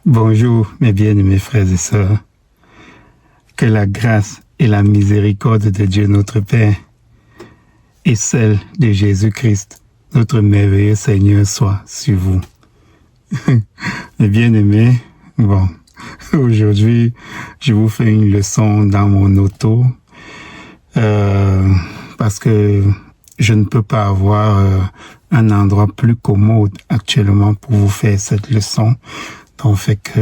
Bonjour mes bien-aimés frères et sœurs. Que la grâce et la miséricorde de Dieu notre Père et celle de Jésus-Christ, notre merveilleux Seigneur, soit sur vous. Mes bien-aimés, aujourd'hui, je vous fais une leçon dans mon auto parce que je ne peux pas avoir un endroit plus commode actuellement pour vous faire cette leçon. Donc, fait que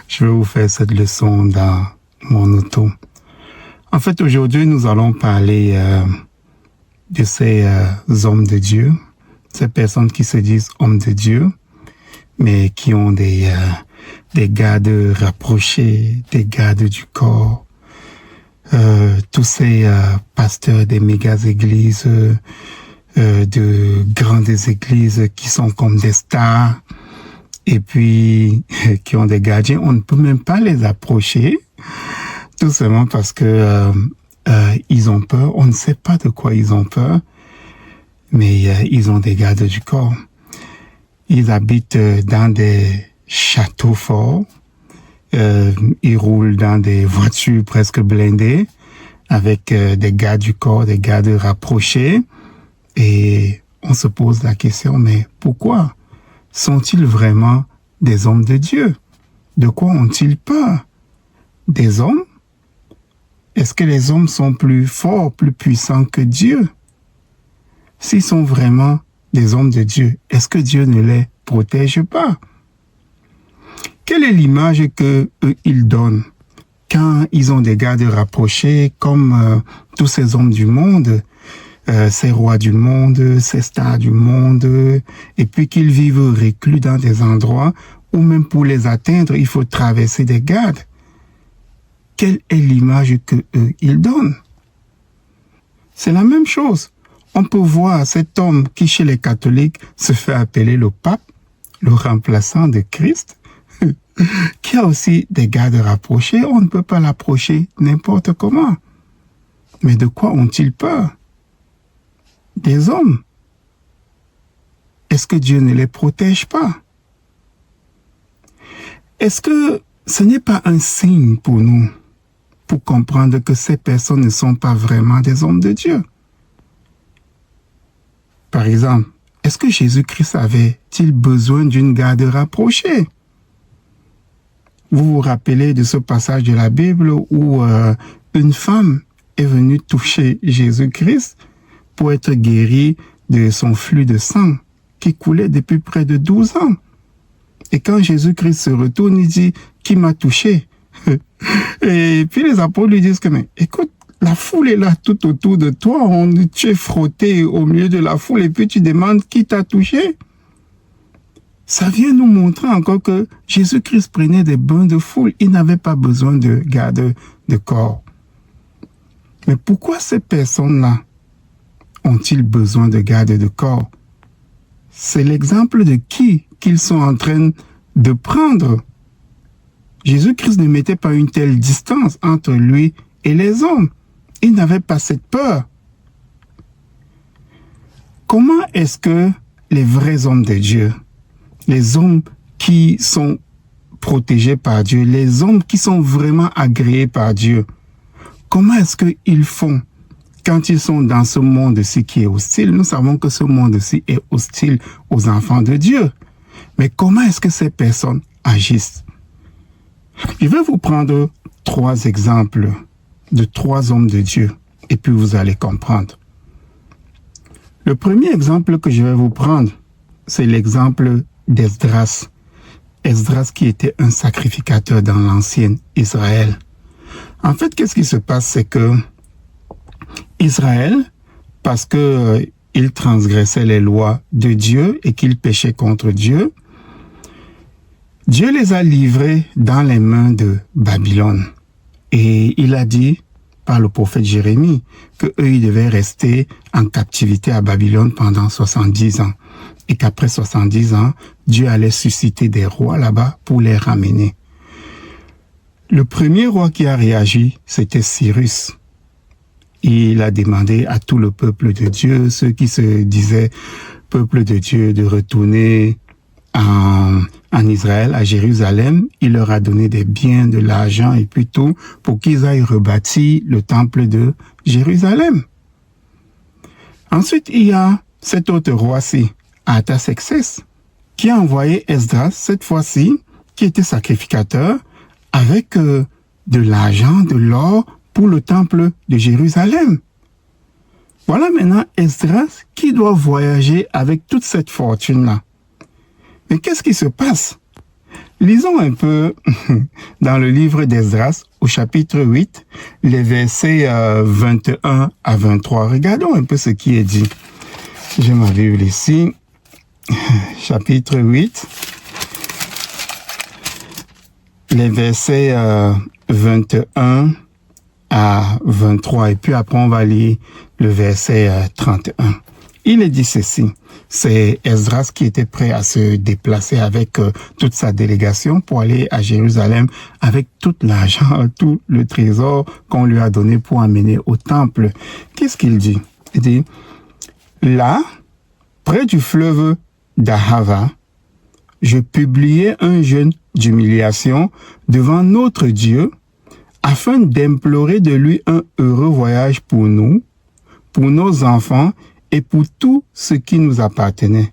je vais vous faire cette leçon dans mon auto. En fait, aujourd'hui, nous allons parler de ces hommes de Dieu, ces personnes qui se disent hommes de Dieu, mais qui ont des gardes rapprochés, des gardes du corps. Tous ces pasteurs des méga-églises, de grandes églises qui sont comme des stars, et puis qui ont des gardiens, on ne peut même pas les approcher, tout simplement parce que ils ont peur. On ne sait pas de quoi ils ont peur, mais ils ont des gardes du corps. Ils habitent dans des châteaux forts, ils roulent dans des voitures presque blindées, avec des gardes du corps, des gardes rapprochés, et on se pose la question, mais pourquoi ? Sont-ils vraiment des hommes de Dieu? De quoi ont-ils peur? Des hommes? Est-ce que les hommes sont plus forts, plus puissants que Dieu? S'ils sont vraiment des hommes de Dieu, est-ce que Dieu ne les protège pas? Quelle est l'image que eux, ils donnent quand ils ont des gardes rapprochés comme tous ces hommes du monde, ces rois du monde, ces stars du monde, et puis qu'ils vivent reclus dans des endroits où même pour les atteindre, il faut traverser des gardes. Quelle est l'image que eux, ils donnent? C'est la même chose. On peut voir cet homme qui, chez les catholiques, se fait appeler le pape, le remplaçant de Christ, qui a aussi des gardes rapprochés. On ne peut pas l'approcher n'importe comment. Mais de quoi ont-ils peur? Des hommes. Est-ce que Dieu ne les protège pas? Est-ce que ce n'est pas un signe pour nous, pour comprendre que ces personnes ne sont pas vraiment des hommes de Dieu? Par exemple, est-ce que Jésus-Christ avait-il besoin d'une garde rapprochée? Vous vous rappelez de ce passage de la Bible où une femme est venue toucher Jésus-Christ pour être guérie de son flux de sang qui coulait depuis près de 12 ans. Et quand Jésus-Christ se retourne, il dit, qui m'a touché? Et puis les apôtres lui disent que, mais écoute, la foule est là tout autour de toi, tu es frotté au milieu de la foule et puis tu demandes qui t'a touché? Ça vient nous montrer encore que Jésus-Christ prenait des bains de foule, il n'avait pas besoin de garde de corps. Mais pourquoi ces personnes-là ont-ils besoin de garde de corps? C'est l'exemple de qui qu'ils sont en train de prendre. Jésus-Christ ne mettait pas une telle distance entre lui et les hommes. Il n'avait pas cette peur. Comment est-ce que les vrais hommes de Dieu, les hommes qui sont protégés par Dieu, les hommes qui sont vraiment agréés par Dieu, comment est-ce qu'ils font quand ils sont dans ce monde-ci qui est hostile? Nous savons que ce monde-ci est hostile aux enfants de Dieu. Mais comment est-ce que ces personnes agissent? Je vais vous prendre 3 exemples de 3 hommes de Dieu et puis vous allez comprendre. Le premier exemple que je vais vous prendre, c'est l'exemple d'Esdras. Esdras qui était un sacrificateur dans l'ancien Israël. En fait, qu'est-ce qui se passe? C'est que Israël, parce que il transgressait les lois de Dieu et qu'il péchait contre Dieu, Dieu les a livrés dans les mains de Babylone. Et il a dit, par le prophète Jérémie, qu'eux, ils devaient rester en captivité à Babylone pendant 70 ans. Et qu'après 70 ans, Dieu allait susciter des rois là-bas pour les ramener. Le premier roi qui a réagi, c'était Cyrus. Il a demandé à tout le peuple de Dieu, ceux qui se disaient peuple de Dieu, de retourner en en Israël, à Jérusalem. Il leur a donné des biens, de l'argent et puis tout pour qu'ils aillent rebâtir le temple de Jérusalem. Ensuite, il y a cet autre roi-ci, Artaxerxès, qui a envoyé Esdras, cette fois-ci, qui était sacrificateur, avec de l'argent, de l'or pour le temple de Jérusalem. Voilà maintenant Esdras qui doit voyager avec toute cette fortune-là. Mais qu'est-ce qui se passe? Lisons un peu dans le livre d'Esdras, au chapitre 8, les versets 21 à 23. Regardons un peu ce qui est dit. J'ai ma Bible ici. Chapitre 8, les versets 21 à 23. Et puis après, on va lire le verset 31. Il est dit ceci. C'est Esdras qui était prêt à se déplacer avec toute sa délégation pour aller à Jérusalem avec tout l'argent, tout le trésor qu'on lui a donné pour amener au temple. Qu'est-ce qu'il dit? Il dit, là, près du fleuve d'Ahava, je publiai un jeûne d'humiliation devant notre Dieu afin d'implorer de lui un heureux voyage pour nous, pour nos enfants et pour tout ce qui nous appartenait.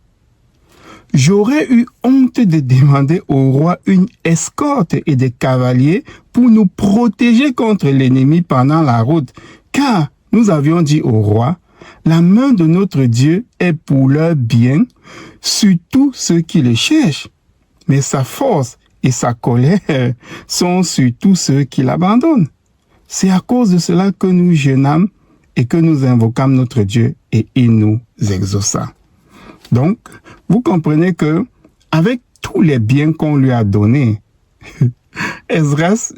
J'aurais eu honte de demander au roi une escorte et des cavaliers pour nous protéger contre l'ennemi pendant la route, car nous avions dit au roi, la main de notre Dieu est pour leur bien, sur tous ceux qui le cherchent, mais sa force et sa colère sont sur tous ceux qui l'abandonnent. C'est à cause de cela que nous jeûnâmes et que nous invoquâmes notre Dieu et il nous exauça. Donc, vous comprenez que avec tous les biens qu'on lui a donnés, Esdras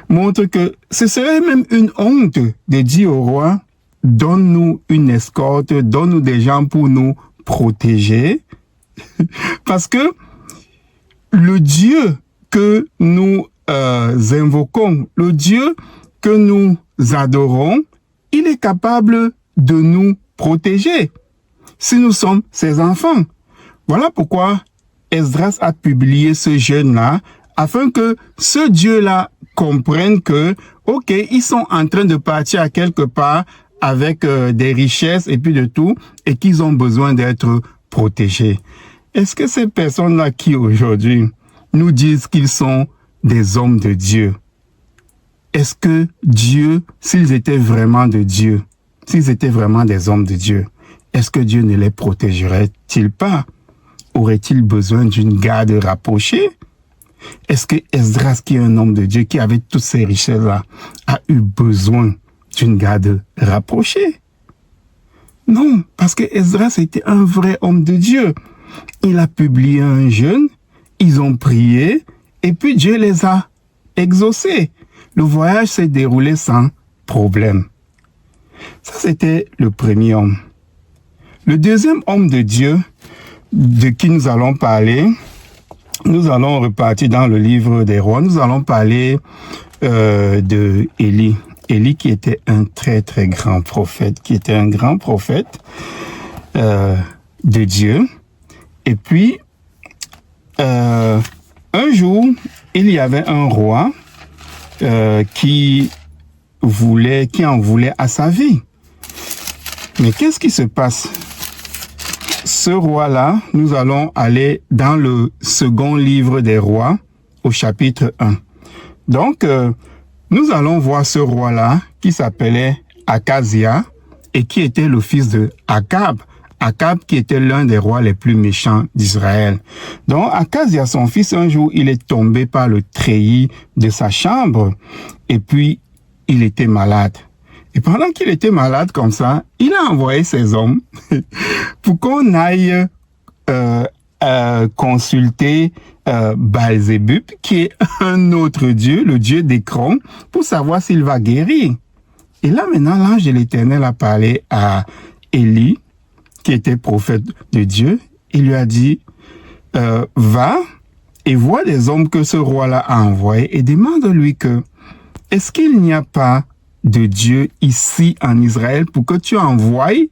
montre que ce serait même une honte de dire au roi, donne-nous une escorte, donne-nous des gens pour nous protéger, parce que le Dieu que nous invoquons, le Dieu que nous adorons, il est capable de nous protéger si nous sommes ses enfants. Voilà pourquoi Esdras a publié ce jeûne-là, afin que ce Dieu-là comprenne que, ok, ils sont en train de partir à quelque part avec des richesses et puis de tout, et qu'ils ont besoin d'être protégés. Est-ce que ces personnes-là qui aujourd'hui nous disent qu'ils sont des hommes de Dieu, est-ce que Dieu, s'ils étaient vraiment de Dieu, s'ils étaient vraiment des hommes de Dieu, est-ce que Dieu ne les protégerait-il pas? Aurait-il besoin d'une garde rapprochée? Est-ce que Esdras, qui est un homme de Dieu, qui avait toutes ces richesses-là, a eu besoin d'une garde rapprochée? Non, parce que Esdras était un vrai homme de Dieu. Il a publié un jeûne, ils ont prié, et puis Dieu les a exaucés. Le voyage s'est déroulé sans problème. Ça, c'était le premier homme. Le deuxième homme de Dieu, de qui nous allons parler, nous allons repartir dans le livre des rois. Nous allons parler de Élie. Élie qui était un très très grand prophète, qui était un grand prophète de Dieu. Et puis, un jour, il y avait un roi qui en voulait à sa vie. Mais qu'est-ce qui se passe? Ce roi-là, nous allons aller dans le second livre des rois, au chapitre 1. Donc, nous allons voir ce roi-là qui s'appelait Akazia et qui était le fils de Akab. Akab qui était l'un des rois les plus méchants d'Israël. Donc, Akazia, son fils, un jour, il est tombé par le treillis de sa chambre et puis il était malade. Et pendant qu'il était malade comme ça, il a envoyé ses hommes pour qu'on aille consulter Baal-Zébub, qui est un autre dieu, le dieu d'Écron, pour savoir s'il va guérir. Et là maintenant, l'ange de l'Éternel a parlé à Élie, qui était prophète de Dieu. Il lui a dit, va et vois les hommes que ce roi-là a envoyés et demande-lui que, est-ce qu'il n'y a pas de Dieu ici en Israël pour que tu envoies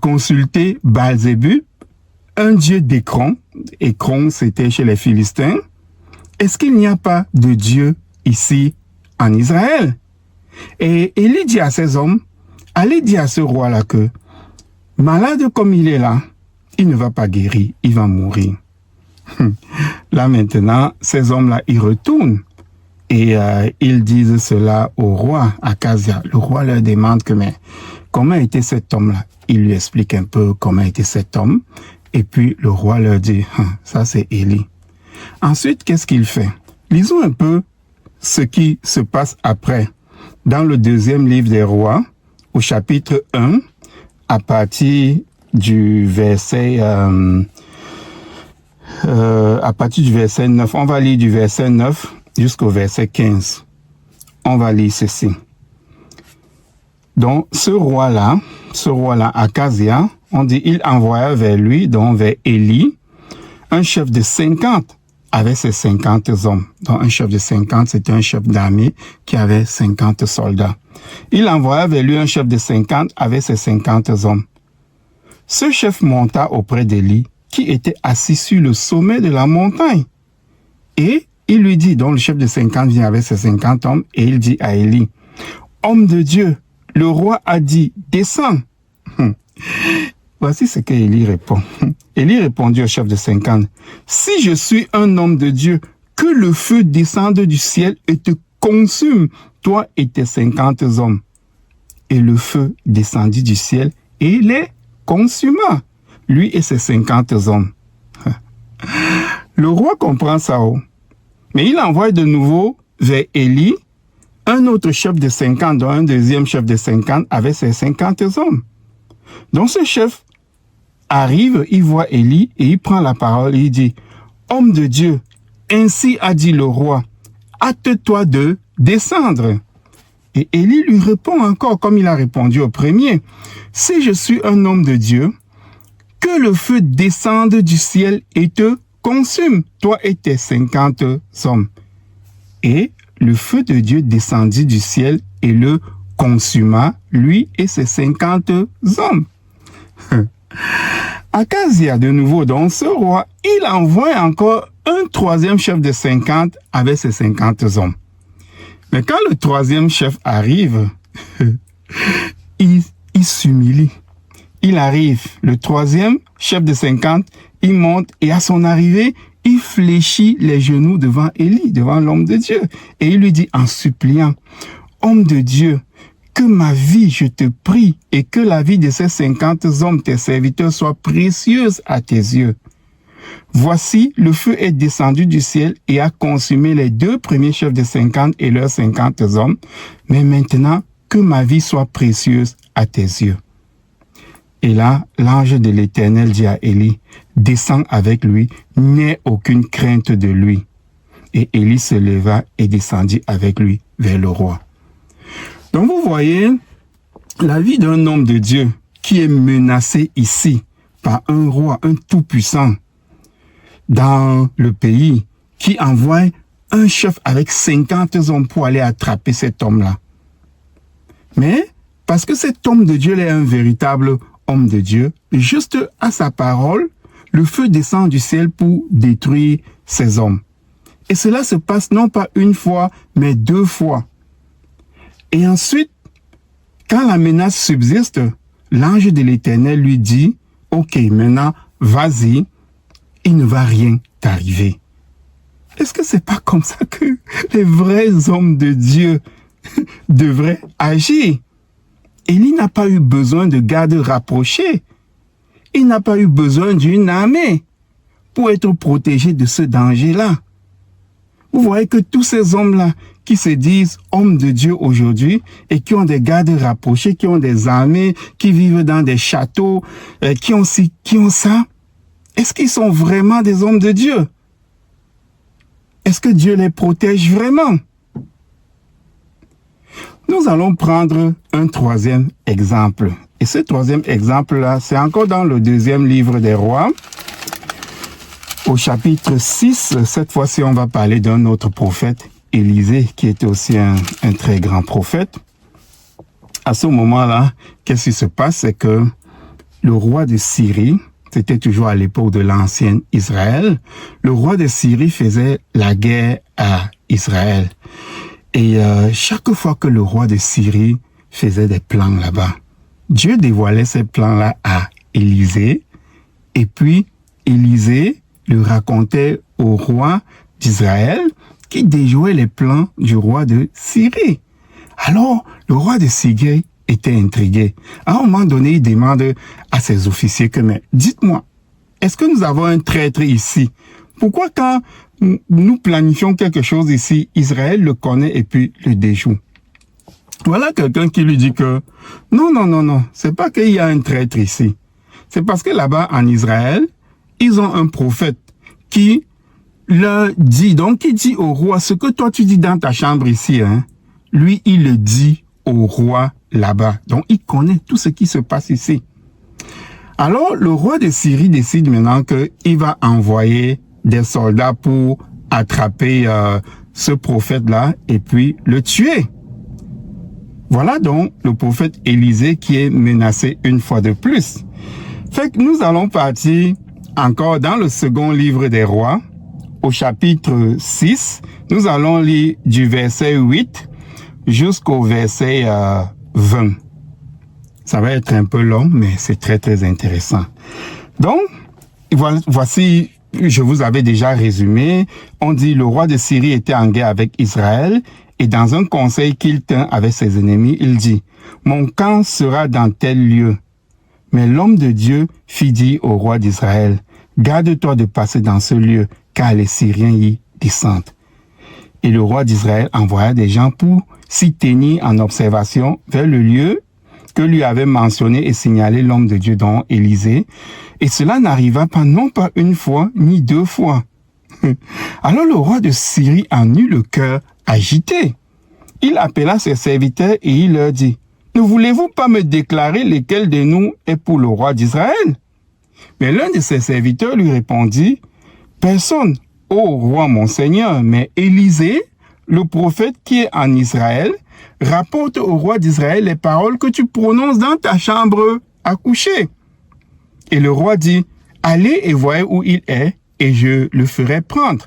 consulter Baal-Zébub, un dieu d'Écron. Écron, c'était chez les Philistins. Est-ce qu'il n'y a pas de Dieu ici en Israël? Et Élie dit à ses hommes, allez dire à ce roi-là que, malade comme il est là, il ne va pas guérir, il va mourir. Là maintenant, ces hommes-là, ils retournent et ils disent cela au roi Akazia. Le roi leur demande que, mais comment était cet homme-là? Il lui explique un peu comment était cet homme. Et puis le roi leur dit, ça c'est Élie. Ensuite, qu'est-ce qu'il fait? Lisons un peu ce qui se passe après. Dans le deuxième livre des rois, au chapitre 1, à partir du verset 9. On va lire du verset 9 jusqu'au verset 15. On va lire ceci. Donc, ce roi-là, Akazia, on dit, il envoya vers lui, donc vers Élie, un chef de 50 avec ses 50 hommes. Donc, un chef de 50, c'était un chef d'armée qui avait 50 soldats. Il envoya vers lui un chef de 50 avec ses 50 hommes. Ce chef monta auprès d'Élie, qui était assis sur le sommet de la montagne. Et il lui dit, donc le chef de 50 vient avec ses 50 hommes, et il dit à Élie, homme de Dieu, le roi a dit, descends. Voici ce que Élie répond. Élie répondit au chef de 50, si je suis un homme de Dieu, que le feu descende du ciel et te consume, toi et tes 50 hommes. Et le feu descendit du ciel et les consuma, lui et ses 50 hommes. Le roi comprend ça, mais il envoie de nouveau vers Élie un autre chef de 50, dont un deuxième chef de 50 avec ses 50 hommes. Donc ce chef arrive, il voit Élie et il prend la parole et il dit, homme de Dieu, ainsi a dit le roi, hâte-toi de descendre. Et Élie lui répond encore comme il a répondu au premier, si je suis un homme de Dieu, que le feu descende du ciel et te consume, toi et tes 50 hommes. Et le feu de Dieu descendit du ciel et le consuma, lui et ses 50 hommes. Akazia, de nouveau, donc ce roi, il envoie encore un troisième chef de 50 avec ses 50 hommes. Mais quand le troisième chef arrive, il s'humilie. Il arrive, le troisième chef de 50, il monte et à son arrivée, il fléchit les genoux devant Élie, devant l'homme de Dieu. Et il lui dit en suppliant, homme de Dieu, que ma vie, je te prie, et que la vie de ces 50 hommes, tes serviteurs, soit précieuse à tes yeux. Voici, le feu est descendu du ciel et a consumé les deux premiers chefs de 50 et leurs 50 hommes. Mais maintenant, que ma vie soit précieuse à tes yeux. Et là, l'ange de l'Éternel dit à Élie, descends avec lui, n'aie aucune crainte de lui. Et Élie se leva et descendit avec lui vers le roi. Donc vous voyez, la vie d'un homme de Dieu qui est menacé ici par un roi, un tout-puissant, dans le pays, qui envoie un chef avec 50 hommes pour aller attraper cet homme-là. Mais, parce que cet homme de Dieu est un véritable homme de Dieu, juste à sa parole, le feu descend du ciel pour détruire ces hommes. Et cela se passe non pas une fois, mais 2 fois. Et ensuite, quand la menace subsiste, l'ange de l'Éternel lui dit, « Ok, maintenant, vas-y, il ne va rien t'arriver. » Est-ce que c'est pas comme ça que les vrais hommes de Dieu devraient agir? Élie n'a pas eu besoin de gardes rapprochés. Il n'a pas eu besoin d'une armée pour être protégé de ce danger-là. Vous voyez que tous ces hommes-là qui se disent hommes de Dieu aujourd'hui et qui ont des gardes rapprochés, qui ont des armées, qui vivent dans des châteaux, qui ont ça, est-ce qu'ils sont vraiment des hommes de Dieu? Est-ce que Dieu les protège vraiment? Nous allons prendre un troisième exemple. Et ce troisième exemple-là, c'est encore dans le deuxième livre des rois. Au chapitre 6, cette fois-ci, on va parler d'un autre prophète, Élisée, qui était aussi un très grand prophète. À ce moment-là, qu'est-ce qui se passe? C'est que le roi de Syrie, c'était toujours à l'époque de l'ancien Israël, le roi de Syrie faisait la guerre à Israël. Et chaque fois que le roi de Syrie faisait des plans là-bas, Dieu dévoilait ces plans-là à Élisée, et puis Élisée le racontait au roi d'Israël qui déjouait les plans du roi de Syrie. Alors, le roi de Syrie était intrigué. À un moment donné, il demande à ses officiers que, mais dites-moi, est-ce que nous avons un traître ici? Pourquoi quand nous planifions quelque chose ici, Israël le connaît et puis le déjoue? Voilà quelqu'un qui lui dit que, non, c'est pas qu'il y a un traître ici. C'est parce que là-bas, en Israël, ils ont un prophète qui leur dit, donc il dit au roi, ce que toi tu dis dans ta chambre ici, hein, lui, il le dit au roi là-bas. Donc, il connaît tout ce qui se passe ici. Alors, le roi de Syrie décide maintenant qu'il va envoyer des soldats pour attraper ce prophète-là et puis le tuer. Voilà donc le prophète Élisée qui est menacé une fois de plus. Fait que nous allons partir encore dans le second livre des rois, au chapitre 6. Nous allons lire du verset 8 jusqu'au verset 20. Ça va être un peu long, mais c'est très, très intéressant. Donc, voici, je vous avais déjà résumé. On dit, le roi de Syrie était en guerre avec Israël, et dans un conseil qu'il tint avec ses ennemis, il dit, « Mon camp sera dans tel lieu. » Mais l'homme de Dieu fit dire au roi d'Israël, « Garde-toi de passer dans ce lieu, car les Syriens y descendent. » Et le roi d'Israël envoya des gens pour s'y tenir en observation vers le lieu que lui avait mentionné et signalé l'homme de Dieu, dont Élisée. Et cela n'arriva pas non pas une fois, ni deux fois. Alors le roi de Syrie en eut le cœur agité. Il appela ses serviteurs et il leur dit, « Ne voulez-vous pas me déclarer lequel de nous est pour le roi d'Israël? » Mais l'un de ses serviteurs lui répondit, « Personne, ô roi mon seigneur, mais Élisée, le prophète qui est en Israël, rapporte au roi d'Israël les paroles que tu prononces dans ta chambre à coucher. » Et le roi dit, « Allez et voyez où il est, et je le ferai prendre. »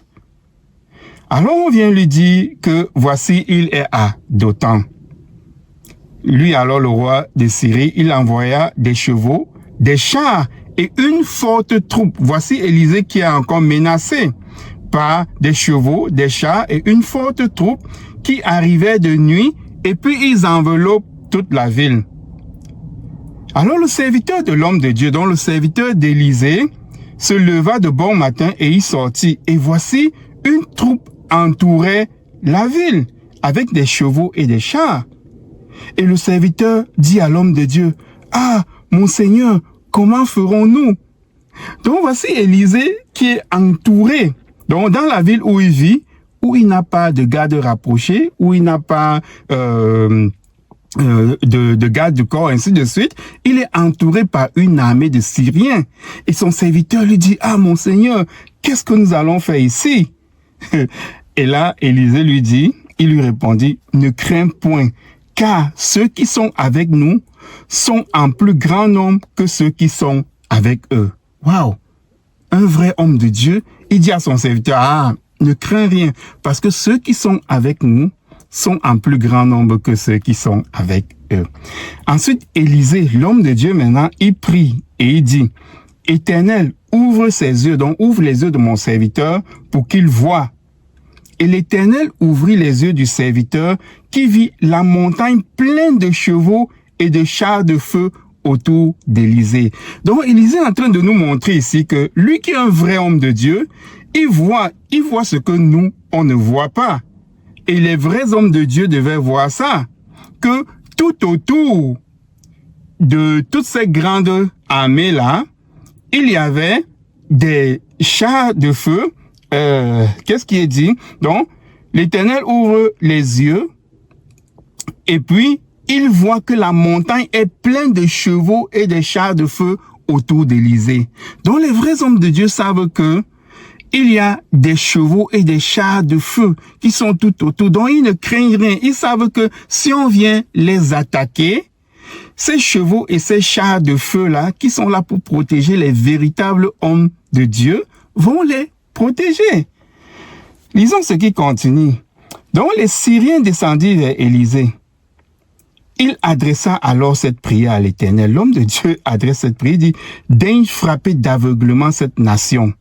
Alors on vient lui dire que voici il est à Dothan. Lui alors le roi de Syrie, il envoya des chevaux, des chars et une forte troupe. Voici Élisée qui est encore menacé par des chevaux, des chars et une forte troupe qui arrivait de nuit, et puis ils enveloppent toute la ville. Alors le serviteur de l'homme de Dieu, dont le serviteur d'Élisée, se leva de bon matin et y sortit. Et voici une troupe entourait la ville avec des chevaux et des chars. Et le serviteur dit à l'homme de Dieu, « Ah, mon Seigneur, comment ferons-nous? » Donc voici Élisée qui est entouré. Donc dans la ville où il vit, où il n'a pas de garde rapproché, où il n'a pas de garde du corps, ainsi de suite, il est entouré par une armée de Syriens. Et son serviteur lui dit, « Ah, mon Seigneur, qu'est-ce que nous allons faire ici? » Et là, Élisée lui dit, il lui répondit, « Ne crains point, car ceux qui sont avec nous sont en plus grand nombre que ceux qui sont avec eux. » Waouh! Un vrai homme de Dieu, il dit à son serviteur, « Ah, ne crains rien, parce que ceux qui sont avec nous sont en plus grand nombre que ceux qui sont avec eux. » Ensuite, Élisée, l'homme de Dieu maintenant, il prie et il dit, « Éternel, ouvre ses yeux, donc ouvre les yeux de mon serviteur pour qu'il voie. » Et l'Éternel ouvrit les yeux du serviteur qui vit la montagne pleine de chevaux et de chars de feu autour d'Élisée. Donc Élisée est en train de nous montrer ici que lui qui est un vrai homme de Dieu, il voit ce que nous, on ne voit pas. Et les vrais hommes de Dieu devaient voir ça, que tout autour de toutes ces grandes armées-là, il y avait des chars de feu. Qu'est-ce qui est dit? Donc, l'Éternel ouvre les yeux et puis il voit que la montagne est pleine de chevaux et de chars de feu autour d'Élisée. Donc, les vrais hommes de Dieu savent que il y a des chevaux et des chars de feu qui sont tout autour. Donc, ils ne craignent rien. Ils savent que si on vient les attaquer, ces chevaux et ces chars de feu-là, qui sont là pour protéger les véritables hommes de Dieu, vont les protéger. Lisons ce qui continue. Donc les Syriens descendirent vers Élisée. Il adressa alors cette prière à l'Éternel. L'homme de Dieu adresse cette prière, il dit, daigne frapper d'aveuglement cette nation.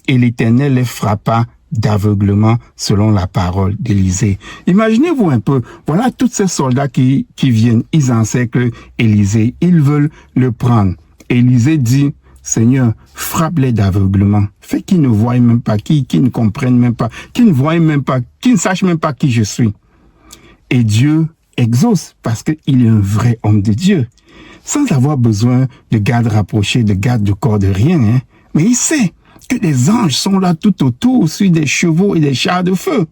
Et l'Éternel les frappa d'aveuglement selon la parole d'Élisée. Imaginez-vous un peu, voilà tous ces soldats qui viennent, ils encerclent Élisée, ils veulent le prendre. Élisée dit, Seigneur, frappe-les d'aveuglement, fais qu'ils ne voient même pas, qu'ils ne comprennent même pas, qu'ils ne voient même pas, qu'ils ne sachent même pas qui je suis. Et Dieu exauce parce qu'il est un vrai homme de Dieu, sans avoir besoin de garde rapprochée, de garde du corps, de rien, hein. Mais il sait que les anges sont là tout autour sur des chevaux et des chars de feu.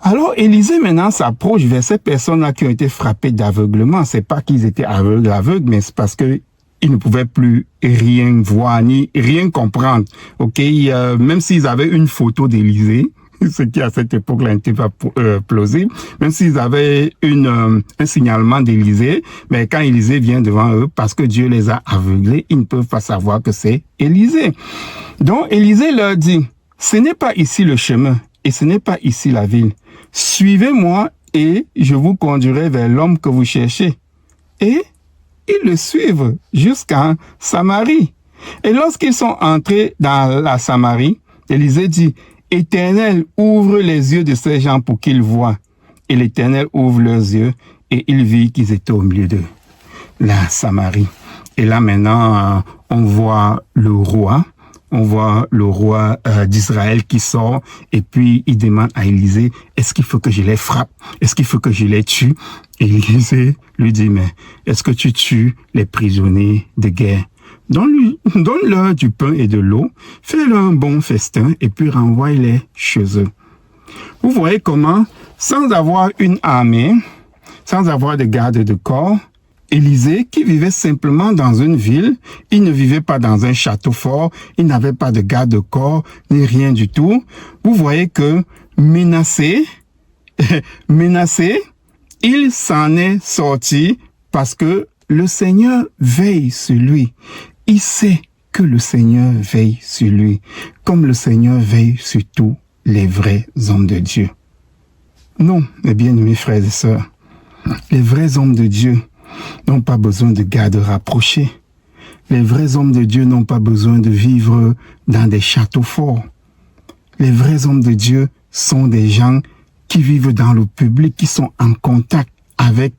Alors Élisée maintenant s'approche vers ces personnes-là qui ont été frappées d'aveuglement. C'est pas qu'ils étaient aveugles, mais c'est parce que ils ne pouvaient plus rien voir ni rien comprendre. Ok, même s'ils avaient une photo d'Élisée, ce qui à cette époque-là n'était pas plausible, même s'ils avaient un signalement d'Élisée, mais quand Élisée vient devant eux, parce que Dieu les a aveuglés, ils ne peuvent pas savoir que c'est Élisée. Donc Élisée leur dit, ce n'est pas ici le chemin et ce n'est pas ici la ville. Suivez-moi et je vous conduirai vers l'homme que vous cherchez. Et ils le suivent jusqu'à Samarie. Et lorsqu'ils sont entrés dans la Samarie, Élisée dit, Éternel, ouvre les yeux de ces gens pour qu'ils voient. Et l'Éternel ouvre leurs yeux et il vit qu'ils étaient au milieu de la Samarie. Et là maintenant, on voit le roi d'Israël qui sort et puis il demande à Élisée, est-ce qu'il faut que je les frappe? Est-ce qu'il faut que je les tue? Et Élisée lui dit, mais est-ce que tu tues les prisonniers de guerre? Donne-leur du pain et de l'eau, fais-leur un bon festin et puis renvoie-les chez eux. Vous voyez comment, sans avoir une armée, sans avoir de garde de corps, Élisée, qui vivait simplement dans une ville, il ne vivait pas dans un château fort, il n'avait pas de garde de corps, ni rien du tout. Vous voyez que menacé, il s'en est sorti parce que le Seigneur veille sur lui. Il sait que le Seigneur veille sur lui, comme le Seigneur veille sur tous les vrais hommes de Dieu. Non, mes bien-aimés frères et sœurs, les vrais hommes de Dieu n'ont pas besoin de garde rapprochés. Les vrais hommes de Dieu n'ont pas besoin de vivre dans des châteaux forts. Les vrais hommes de Dieu sont des gens qui vivent dans le public, qui sont en contact avec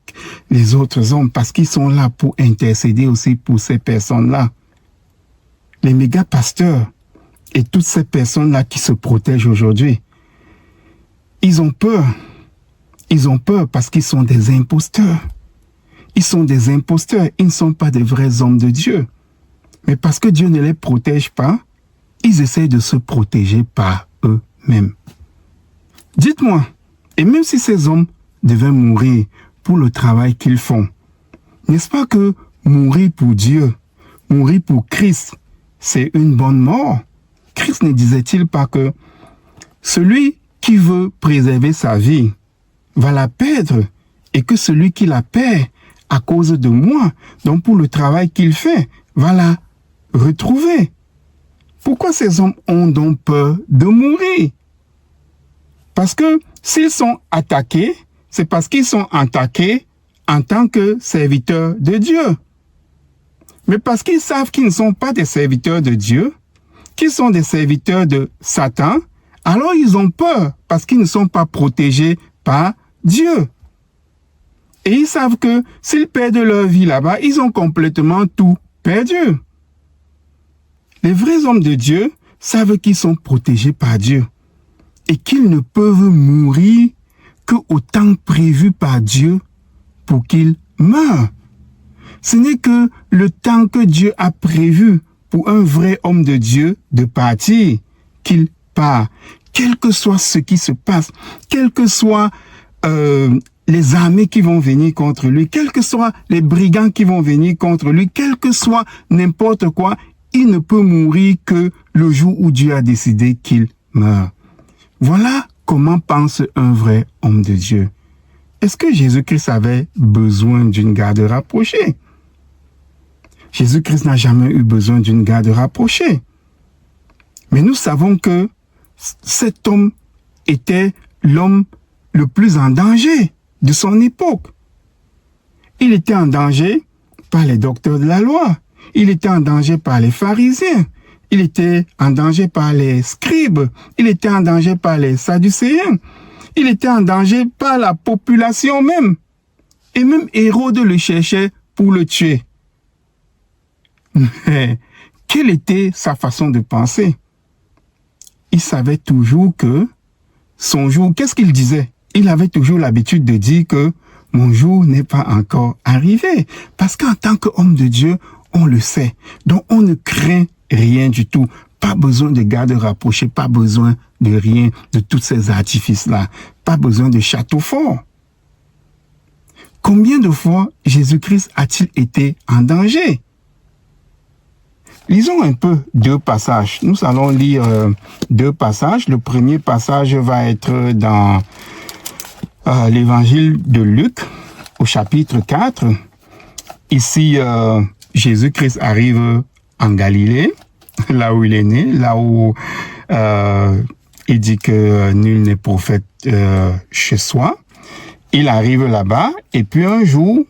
les autres hommes parce qu'ils sont là pour intercéder aussi pour ces personnes-là. Les méga-pasteurs et toutes ces personnes-là qui se protègent aujourd'hui, ils ont peur. Ils ont peur parce qu'ils sont des imposteurs. Ils sont des imposteurs, ils ne sont pas des vrais hommes de Dieu. Mais parce que Dieu ne les protège pas, ils essayent de se protéger par eux-mêmes. Dites-moi, et même si ces hommes devaient mourir pour le travail qu'ils font, n'est-ce pas que mourir pour Dieu, mourir pour Christ, c'est une bonne mort? Christ ne disait-il pas que celui qui veut préserver sa vie va la perdre et que celui qui la perd à cause de moi, donc pour le travail qu'il fait, va la retrouver? Pourquoi ces hommes ont donc peur de mourir? Parce que s'ils sont attaqués, c'est parce qu'ils sont attaqués en tant que serviteurs de Dieu. Mais parce qu'ils savent qu'ils ne sont pas des serviteurs de Dieu, qu'ils sont des serviteurs de Satan, alors ils ont peur parce qu'ils ne sont pas protégés par Dieu. Et ils savent que s'ils perdent leur vie là-bas, ils ont complètement tout perdu. Les vrais hommes de Dieu savent qu'ils sont protégés par Dieu et qu'ils ne peuvent mourir qu'au temps prévu par Dieu pour qu'ils meurent. Ce n'est que le temps que Dieu a prévu pour un vrai homme de Dieu de partir qu'il part. Quel que soit ce qui se passe, quels que soient les armées qui vont venir contre lui, quels que soient les brigands qui vont venir contre lui, quel que soit n'importe quoi, il ne peut mourir que le jour où Dieu a décidé qu'il meurt. Voilà comment pense un vrai homme de Dieu. Est-ce que Jésus-Christ avait besoin d'une garde rapprochée? Jésus-Christ n'a jamais eu besoin d'une garde rapprochée. Mais nous savons que cet homme était l'homme le plus en danger de son époque. Il était en danger par les docteurs de la loi. Il était en danger par les pharisiens. Il était en danger par les scribes. Il était en danger par les sadducéens. Il était en danger par la population même. Et même Hérode le cherchait pour le tuer. Mais quelle était sa façon de penser? Il savait toujours que son jour, qu'est-ce qu'il disait? Il avait toujours l'habitude de dire que mon jour n'est pas encore arrivé. Parce qu'en tant qu'homme de Dieu, on le sait. Donc on ne craint rien du tout. Pas besoin de garde rapprochée, pas besoin de rien, de tous ces artifices-là. Pas besoin de château fort. Combien de fois Jésus-Christ a-t-il été en danger? Lisons un peu 2 passages. Nous allons lire 2 passages. Le premier passage va être dans l'évangile de Luc, au chapitre 4. Ici, Jésus-Christ arrive en Galilée, là où il est né, là où il dit que nul n'est prophète chez soi. Il arrive là-bas et puis un jour,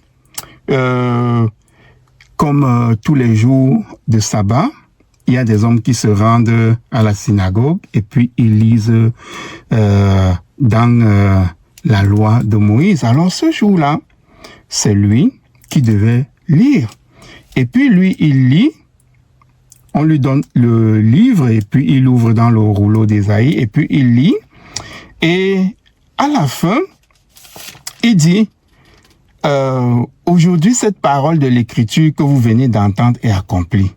comme tous les jours de sabbat, il y a des hommes qui se rendent à la synagogue et puis ils lisent dans la loi de Moïse. Alors ce jour-là, c'est lui qui devait lire. Et puis lui, il lit, on lui donne le livre et puis il ouvre dans le rouleau d'Ésaïe et puis il lit. Et à la fin, il dit, aujourd'hui, cette parole de l'écriture que vous venez d'entendre est accomplie.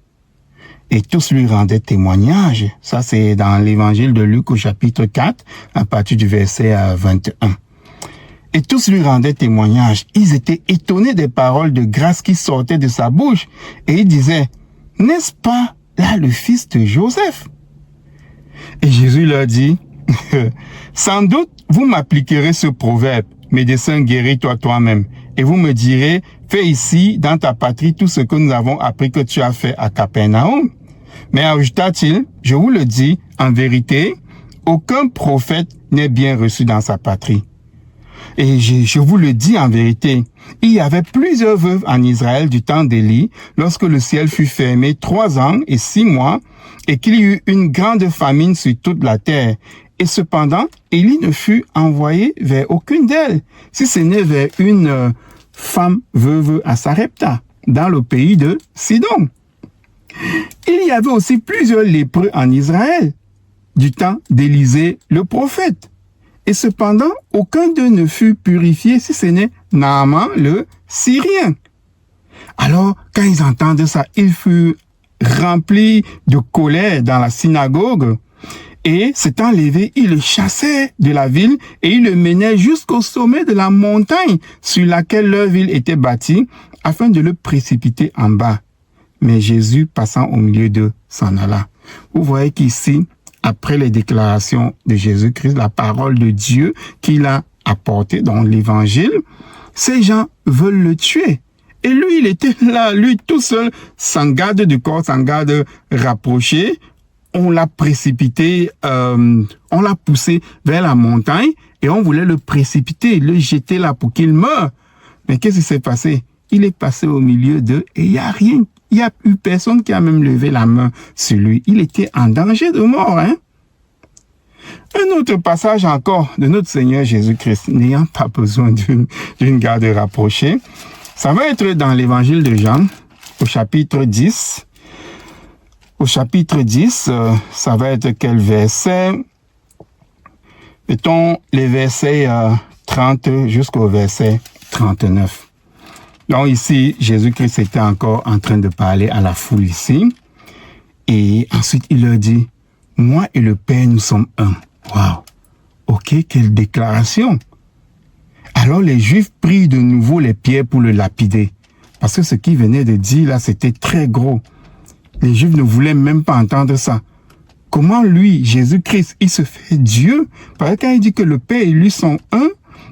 Et tous lui rendaient témoignage. Ça, c'est dans l'évangile de Luc au chapitre 4, à partir du verset 21. Et tous lui rendaient témoignage. Ils étaient étonnés des paroles de grâce qui sortaient de sa bouche. Et ils disaient, n'est-ce pas là le fils de Joseph? Et Jésus leur dit, sans doute, vous m'appliquerez ce proverbe, médecin, guéris-toi toi-même. Et vous me direz, fais ici, dans ta patrie, tout ce que nous avons appris que tu as fait à Capernaum. Mais ajouta-t-il, je vous le dis, en vérité, aucun prophète n'est bien reçu dans sa patrie. Et je vous le dis en vérité, il y avait plusieurs veuves en Israël du temps d'Élie, lorsque le ciel fut fermé 3 ans et 6 mois, et qu'il y eut une grande famine sur toute la terre. Et cependant, Élie ne fut envoyé vers aucune d'elles, si ce n'est vers une femme veuve à Sarepta, dans le pays de Sidon. Il y avait aussi plusieurs lépreux en Israël, du temps d'Élisée le prophète. Et cependant, aucun d'eux ne fut purifié, si ce n'est Naaman le Syrien. Alors, quand ils entendent ça, ils furent remplis de colère dans la synagogue. Et s'étant levé, ils le chassaient de la ville et ils le menaient jusqu'au sommet de la montagne sur laquelle leur ville était bâtie, afin de le précipiter en bas. Mais Jésus, passant au milieu d'eux, s'en alla. Vous voyez qu'ici, après les déclarations de Jésus-Christ, la parole de Dieu qu'il a apportée dans l'évangile, ces gens veulent le tuer. Et lui, il était là, lui tout seul, sans garde de corps, sans garde rapprochée. On l'a précipité, on l'a poussé vers la montagne et on voulait le précipiter, le jeter là pour qu'il meure. Mais qu'est-ce qui s'est passé? Il est passé au milieu d'eux et il n'y a rien. Il n'y a eu personne qui a même levé la main sur lui. Il était en danger de mort, hein? Un autre passage encore de notre Seigneur Jésus-Christ, n'ayant pas besoin d'une garde rapprochée. Ça va être dans l'évangile de Jean, au chapitre 10. Au chapitre 10, ça va être quel verset? Mettons les versets 30 jusqu'au verset 39. Donc ici, Jésus-Christ était encore en train de parler à la foule ici. Et ensuite, il leur dit, moi et le Père, nous sommes un. Waouh! Ok, quelle déclaration! Alors les Juifs prirent de nouveau les pierres pour le lapider. Parce que ce qu'il venait de dire là, c'était très gros. Les Juifs ne voulaient même pas entendre ça. Comment lui, Jésus-Christ, il se fait Dieu? Parce que quand il dit que le Père et lui sont un,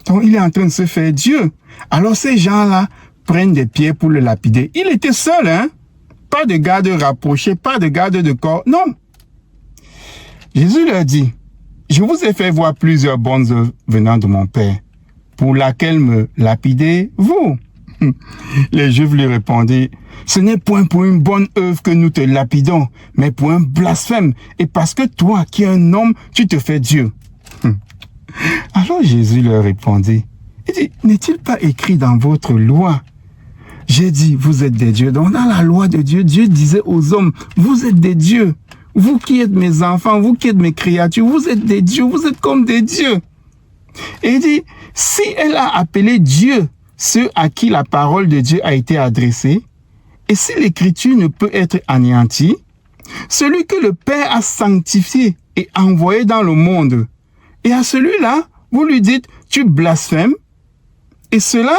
Donc, il est en train de se faire Dieu. Alors, ces gens-là prennent des pierres pour le lapider. Il était seul, hein? Pas de garde rapproché, pas de garde de corps. Non. Jésus leur dit, je vous ai fait voir plusieurs bonnes œuvres venant de mon Père, pour laquelle me lapidez-vous? Les Juifs lui répondirent, ce n'est point pour une bonne œuvre que nous te lapidons, mais pour un blasphème, et parce que toi, qui es un homme, tu te fais Dieu. Alors Jésus leur répondit, il dit, n'est-il pas écrit dans votre loi? J'ai dit, vous êtes des dieux. Donc dans la loi de Dieu, Dieu disait aux hommes, vous êtes des dieux. Vous qui êtes mes enfants, vous qui êtes mes créatures, vous êtes des dieux, vous êtes comme des dieux. Et il dit, si elle a appelé Dieu ceux à qui la parole de Dieu a été adressée, et si l'écriture ne peut être anéantie, celui que le Père a sanctifié et envoyé dans le monde, et à celui-là, vous lui dites, tu blasphèmes, et cela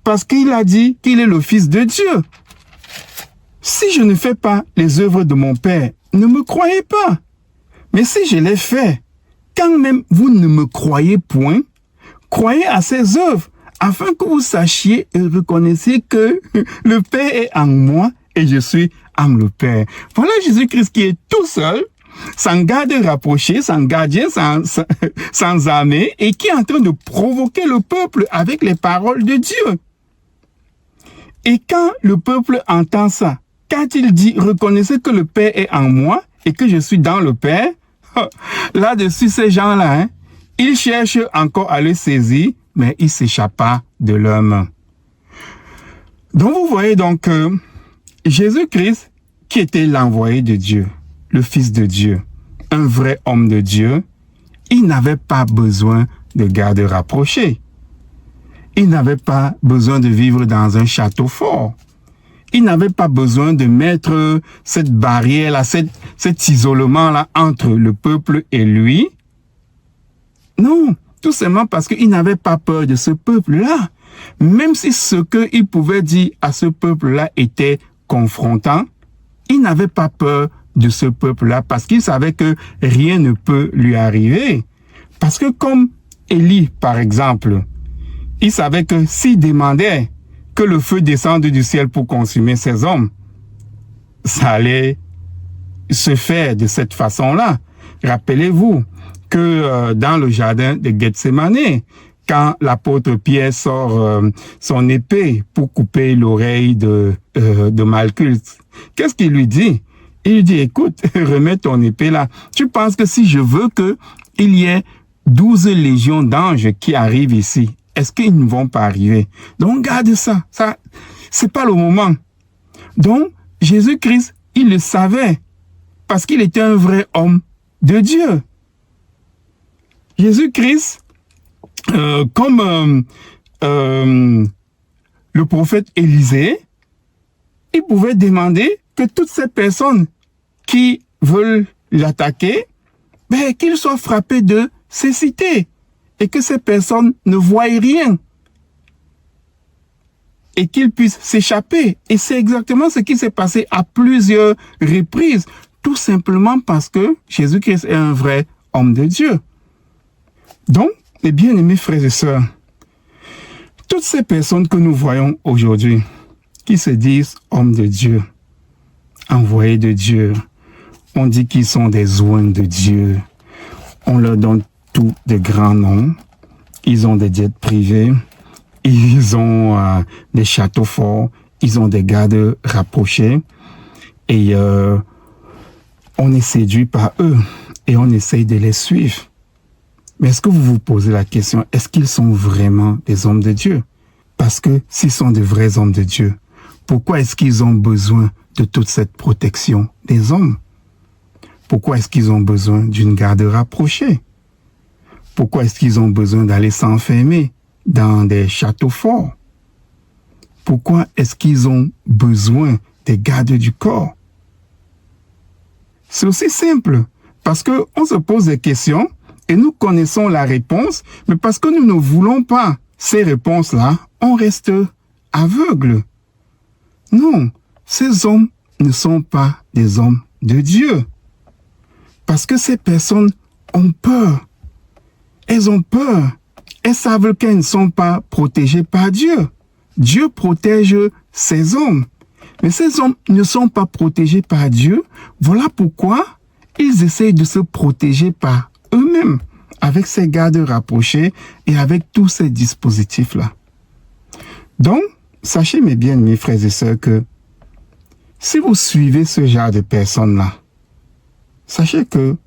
parce qu'il a dit qu'il est le Fils de Dieu. Si je ne fais pas les œuvres de mon Père, ne me croyez pas. Mais si je les fais, quand même vous ne me croyez point, croyez à ses œuvres, afin que vous sachiez et reconnaissiez que le Père est en moi et je suis en le Père. Voilà Jésus-Christ qui est tout seul, sans garde rapproché, sans gardien, sans armée, et qui est en train de provoquer le peuple avec les paroles de Dieu. Et quand le peuple entend ça, quand il dit « Reconnaissez que le Père est en moi et que je suis dans le Père », là-dessus, ces gens-là, hein, ils cherchent encore à le saisir, mais il s'échappa de leurs mains. Donc, vous voyez donc Jésus-Christ, qui était l'envoyé de Dieu, le Fils de Dieu, un vrai homme de Dieu, il n'avait pas besoin de garde rapprochée. Il n'avait pas besoin de vivre dans un château fort. Il n'avait pas besoin de mettre cette barrière-là, cet isolement-là entre le peuple et lui. Non, tout simplement parce qu'il n'avait pas peur de ce peuple-là. Même si ce qu'il pouvait dire à ce peuple-là était confrontant, il n'avait pas peur de ce peuple-là parce qu'il savait que rien ne peut lui arriver. Parce que comme Élie, par exemple, il savait que s'il demandait que le feu descende du ciel pour consumer ses hommes, ça allait se faire de cette façon-là. Rappelez-vous que dans le jardin de Gethsémani, quand l'apôtre Pierre sort son épée pour couper l'oreille de Malchus, qu'est-ce qu'il lui dit? Il lui dit, écoute, remets ton épée là. Tu penses que si je veux qu'il y ait 12 légions d'anges qui arrivent ici, est-ce qu'ils ne vont pas arriver? Donc, garde ça. Ça, c'est pas le moment. Donc, Jésus-Christ, il le savait parce qu'il était un vrai homme de Dieu. Jésus-Christ, comme le prophète Élisée, il pouvait demander que toutes ces personnes qui veulent l'attaquer, ben, qu'ils soient frappés de cécité. Et que ces personnes ne voient rien. Et qu'ils puissent s'échapper. Et c'est exactement ce qui s'est passé à plusieurs reprises. Tout simplement parce que Jésus-Christ est un vrai homme de Dieu. Donc, mes bien-aimés frères et sœurs, toutes ces personnes que nous voyons aujourd'hui, qui se disent hommes de Dieu, envoyés de Dieu, on dit qu'ils sont des oins de Dieu, on leur donne tous de grands noms, ils ont des jets privés, ils ont des châteaux forts, ils ont des gardes rapprochés et on est séduit par eux et on essaye de les suivre. Mais est-ce que vous vous posez la question, est-ce qu'ils sont vraiment des hommes de Dieu? Parce que s'ils sont de vrais hommes de Dieu, pourquoi est-ce qu'ils ont besoin de toute cette protection des hommes? Pourquoi est-ce qu'ils ont besoin d'une garde rapprochée? Pourquoi est-ce qu'ils ont besoin d'aller s'enfermer dans des châteaux forts? Pourquoi est-ce qu'ils ont besoin des gardes du corps? C'est aussi simple, parce qu'on se pose des questions et nous connaissons la réponse, mais parce que nous ne voulons pas ces réponses-là, on reste aveugle. Non, ces hommes ne sont pas des hommes de Dieu. Parce que ces personnes ont peur. Elles ont peur. elles savent qu'elles ne sont pas protégées par Dieu. Dieu protège ces hommes. Mais ces hommes ne sont pas protégés par Dieu. Voilà pourquoi ils essayent de se protéger par eux-mêmes, avec ces gardes rapprochés et avec tous ces dispositifs-là. Donc, sachez mes bien-aimés frères et sœurs que si vous suivez ce genre de personnes-là, sachez que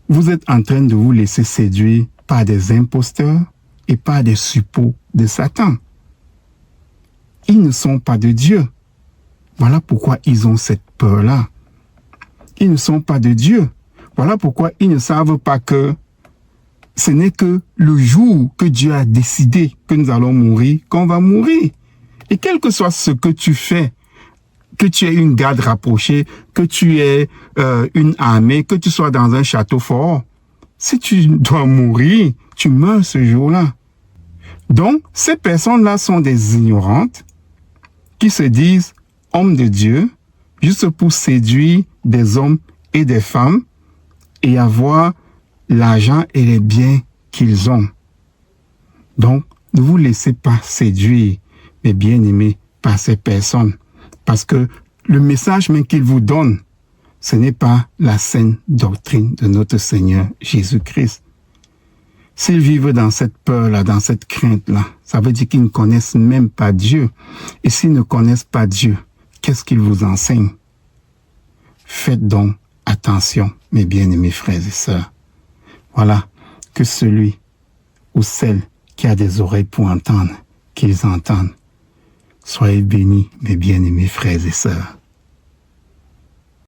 vous êtes en train de vous laisser séduire par des imposteurs et par des suppôts de Satan. Ils ne sont pas de Dieu. Voilà pourquoi ils ont cette peur-là. Ils ne sont pas de Dieu. Voilà pourquoi ils ne savent pas que ce n'est que le jour que Dieu a décidé que nous allons mourir, qu'on va mourir. Et quel que soit ce que tu fais, que tu aies une garde rapprochée, que tu aies une armée, que tu sois dans un château fort, si tu dois mourir, tu meurs ce jour-là. Donc, ces personnes-là sont des ignorantes qui se disent hommes de Dieu juste pour séduire des hommes et des femmes et avoir l'argent et les biens qu'ils ont. Donc, ne vous laissez pas séduire, mes bien-aimés, par ces personnes. Parce que le message même qu'ils vous donnent, ce n'est pas la saine doctrine de notre Seigneur Jésus-Christ. S'ils vivent dans cette peur-là, dans cette crainte-là, ça veut dire qu'ils ne connaissent même pas Dieu. Et s'ils ne connaissent pas Dieu, qu'est-ce qu'ils vous enseignent? Faites donc attention, mes bien-aimés frères et sœurs. Voilà, que celui ou celle qui a des oreilles pour entendre, qu'ils entendent. Soyez bénis, mes bien-aimés frères et sœurs.